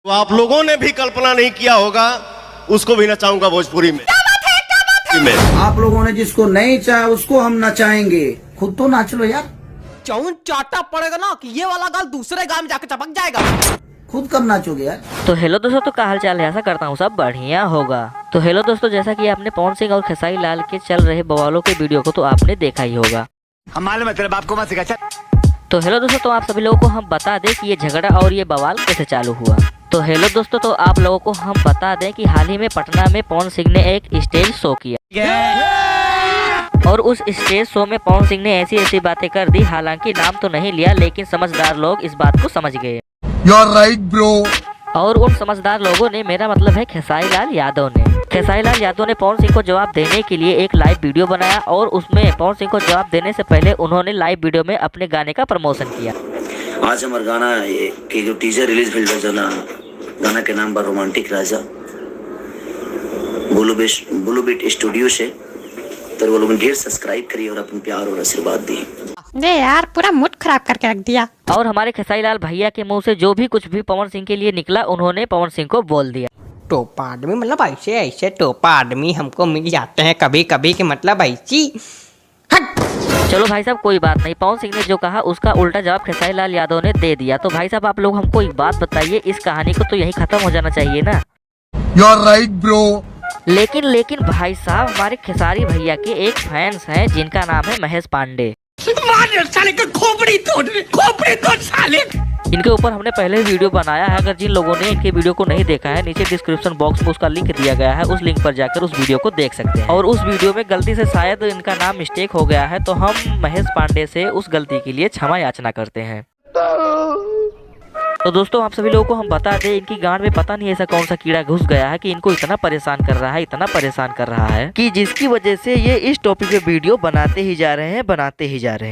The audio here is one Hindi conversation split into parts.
तो आप लोगों ने भी कल्पना नहीं किया होगा, उसको भी नचाऊंगा भोजपुरी में। आप लोगों ने जिसको नहीं चाहा उसको हम नचाएंगे, खुद तो नाच लो यार। चौन चाटा पड़ेगा ना कि ये वाला गाल दूसरे गांव में जाके चपक जाएगा। खुद कब नाचोगे यार। तो हेलो दोस्तों, तो क्या हाल चाल है? ऐसा करता हूँ सब बढ़िया होगा। तो हेलो दोस्तों, जैसा कि आपने पवन सिंह और खेसारी लाल के चल रहे बवालों के वीडियो को तो आपने देखा ही होगा। हम मालूम है तेरे बाप को मत सिखा। तो हेलो दोस्तों, तो आप सभी लोगों को हम बता दें कि ये झगड़ा और ये बवाल कैसे चालू हुआ। तो हेलो दोस्तों, तो आप लोगों को हम बता दें कि हाल ही में पटना में पवन सिंह ने एक स्टेज शो किया और उस स्टेज शो में पवन सिंह ने ऐसी ऐसी बातें कर दी। हालांकि नाम तो नहीं लिया, लेकिन समझदार लोग इस बात को समझ गए। You're right, bro. और उन समझदार लोगों ने, मेरा मतलब है खेसारी लाल यादव ने पवन सिंह को जवाब देने के लिए एक लाइव वीडियो बनाया और उसमें पवन सिंह को जवाब देने से पहले उन्होंने लाइव वीडियो में अपने गाने का प्रमोशन किया। आज हमारा गाना की जो टीजर रिलीज भेल जना, गाना के नाम बा रोमांटिक राजा। ब्लू बीट स्टूडियो से तो वो लोग ढेर सब्सक्राइब करिए और अपन प्यार और आशीर्वाद दिए। ने यार पूरा मूड खराब करके रख दिया। और हमारे खेसारी लाल भैया के मुंह से जो भी कुछ भी पवन सिंह के लिए निकला, उन्होंने पवन सिंह को बोल दिया। टोपा आदमी मतलब ऐसे ऐसे टोपा आदमी हमको मिल जाते हैं कभी कभी के मतलब ऐसी। चलो भाई साहब, कोई बात नहीं। पवन सिंह ने जो कहा उसका उल्टा जवाब खेसारी लाल यादव ने दे दिया। तो भाई साहब, आप लोग हमको एक बात बताइए, इस कहानी को तो यही खत्म हो जाना चाहिए ना। You're right, bro. लेकिन भाई साहब, हमारे खेसारी भैया के एक फैंस हैं जिनका नाम है महेश पांडे। साले का खोपड़ी तोड़ साले। इनके ऊपर हमने पहले ही वीडियो बनाया है। अगर जिन लोगों ने इनके वीडियो को नहीं देखा है, नीचे डिस्क्रिप्शन बॉक्स में उसका लिंक दिया गया है, उस लिंक पर जाकर उस वीडियो को देख सकते हैं। और उस वीडियो में गलती से शायद इनका नाम मिस्टेक हो गया है, तो हम महेश पांडे से उस गलती के लिए क्षमा याचना करते हैं। तो दोस्तों, आप सभी लोगों को हम बता दें, इनकी गांड में पता नहीं ऐसा कौन सा कीड़ा घुस गया है कि इनको इतना परेशान कर रहा है कि जिसकी वजह से ये इस टॉपिक पे वीडियो बनाते ही जा रहे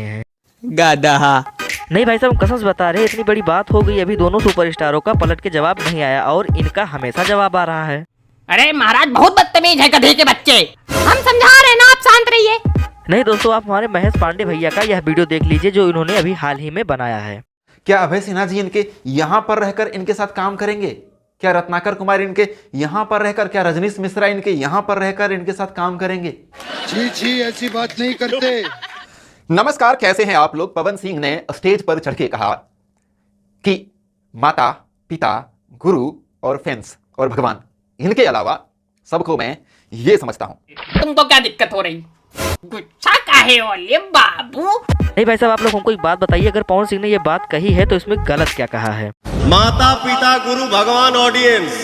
हैं। गधा नहीं भाई साहब, कसम से बता रहे हैं, इतनी बड़ी बात हो गई, अभी दोनों सुपरस्टारों का पलट के जवाब नहीं आया और इनका हमेशा जवाब आ रहा है। अरे महाराज बहुत बदतमीज है गधे के बच्चे। हम समझा रहे हैं ना, आप शांत रहिए। नहीं दोस्तों, आप हमारे महेश पांडे भैया का यह वीडियो देख लीजिए जो इन्होंने अभी हाल ही में बनाया है। क्या अभय सिन्हा जी इनके यहाँ पर रहकर इनके साथ काम करेंगे? क्या रत्नाकर कुमार इनके यहाँ पर रहकर, क्या रजनीश मिश्रा इनके यहाँ पर रहकर इनके साथ काम करेंगे? जी ऐसी बात नहीं करते। नमस्कार, कैसे हैं आप लोग? पवन सिंह ने स्टेज पर चढ़ के कहा कि माता, पिता, गुरु और फैंस और भगवान, इनके अलावा सबको मैं ये समझता हूं। तुमको क्या दिक्कत हो रही? गुस्सा काहे वाले बाबू? नहीं भाई साहब, आप लोग हमको एक बात बताइए, अगर पवन सिंह ने ये बात कही है तो इसमें गलत क्या कहा है? माता पिता गुरु भगवान ऑडियंस,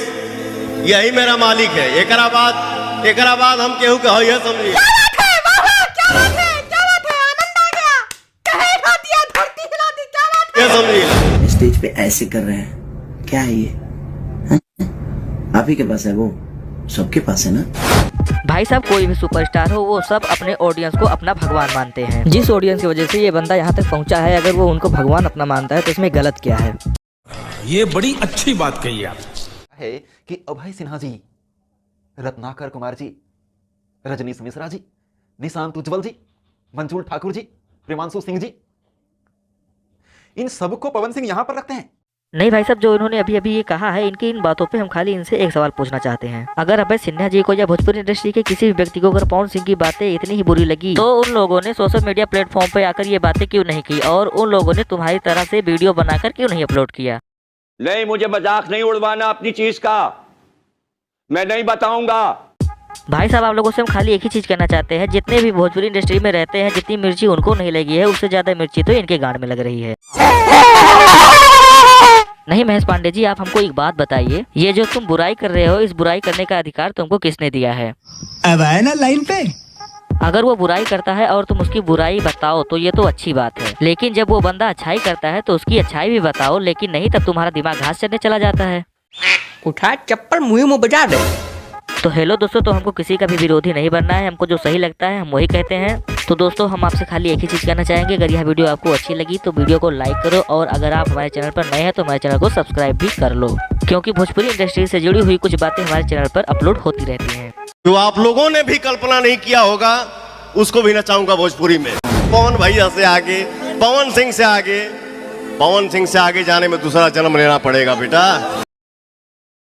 यही मेरा मालिक है। एकरा बाद हम केहू के है समझिए। स्टेज पे ऐसे कर रहे हैं, क्या है ये? आप ही के पास है, वो सबके पास है ना। भाई साहब, कोई भी सुपरस्टार हो, वो सब अपने ऑडियंस को अपना भगवान मानते हैं। जिस ऑडियंस की वजह से ये बंदा यहाँ तक पहुँचा है, अगर वो उनको भगवान अपना मानता है तो इसमें गलत क्या है? ये बड़ी अच्छी बात कही आप। है कि अभय सिन्हा जी, रत्नाकर कुमार जी, रजनीश मिश्रा जी, निशांत उज्ज्वल जी, मंजूल ठाकुर जी, प्रेमांशु सिंह जी, इन सबको पवन सिंह यहाँ पर रखते हैं। नहीं भाई साहब, जो इन्होंने अभी ये कहा है, इनकी इन बातों पे हम खाली इनसे एक सवाल पूछना चाहते हैं। अगर अभय सिन्हा जी को या भोजपुरी इंडस्ट्री के किसी भी व्यक्ति को अगर पवन सिंह की बातें इतनी ही बुरी लगी, तो उन लोगों ने सोशल मीडिया प्लेटफॉर्म पे आकर ये बातें क्यों नहीं की और उन लोगों ने तुम्हारी तरह से वीडियो बनाकर क्यों नहीं अपलोड किया? नहीं, मुझे मजाक नहीं उड़वाना अपनी चीज का, मैं नहीं बताऊंगा। भाई साहब, आप लोगों से हम खाली एक ही चीज कहना चाहते हैं, जितने भी भोजपुरी इंडस्ट्री में रहते हैं, जितनी मिर्ची उनको नहीं लगी है, उससे ज्यादा मिर्ची तो इनके गांड में लग रही है। नहीं महेश पांडे जी, आप हमको एक बात बताइए, ये जो तुम बुराई कर रहे हो, इस बुराई करने का अधिकार तुमको किसने दिया है? अब आए ना लाइन पे। अगर वो बुराई करता है और तुम उसकी बुराई बताओ तो ये तो अच्छी बात है, लेकिन जब वो बंदा अच्छाई करता है तो उसकी अच्छाई भी बताओ, लेकिन नहीं तब तुम्हारा दिमाग घास चढ़ने चला जाता है। उठा चप्पल मुंह में बजा दे। तो हेलो दोस्तों, तो हमको किसी का भी विरोधी नहीं बनना है, हमको जो सही लगता है हम वही कहते हैं। तो दोस्तों, हम आपसे खाली एक ही चीज़ कहना चाहेंगे, अगर यह वीडियो आपको अच्छी लगी तो वीडियो को लाइक करो और अगर आप हमारे चैनल पर नए हैं तो हमारे चैनल को सब्सक्राइब भी कर लो, क्योंकि भोजपुरी इंडस्ट्री से जुड़ी हुई कुछ बातें हमारे चैनल पर अपलोड होती रहती हैं। जो आप लोगों ने भी कल्पना नहीं किया होगा, उसको भी नचाऊंगा भोजपुरी में। पवन भैया से आगे, पवन सिंह से आगे जाने में दूसरा जन्म लेना पड़ेगा बेटा।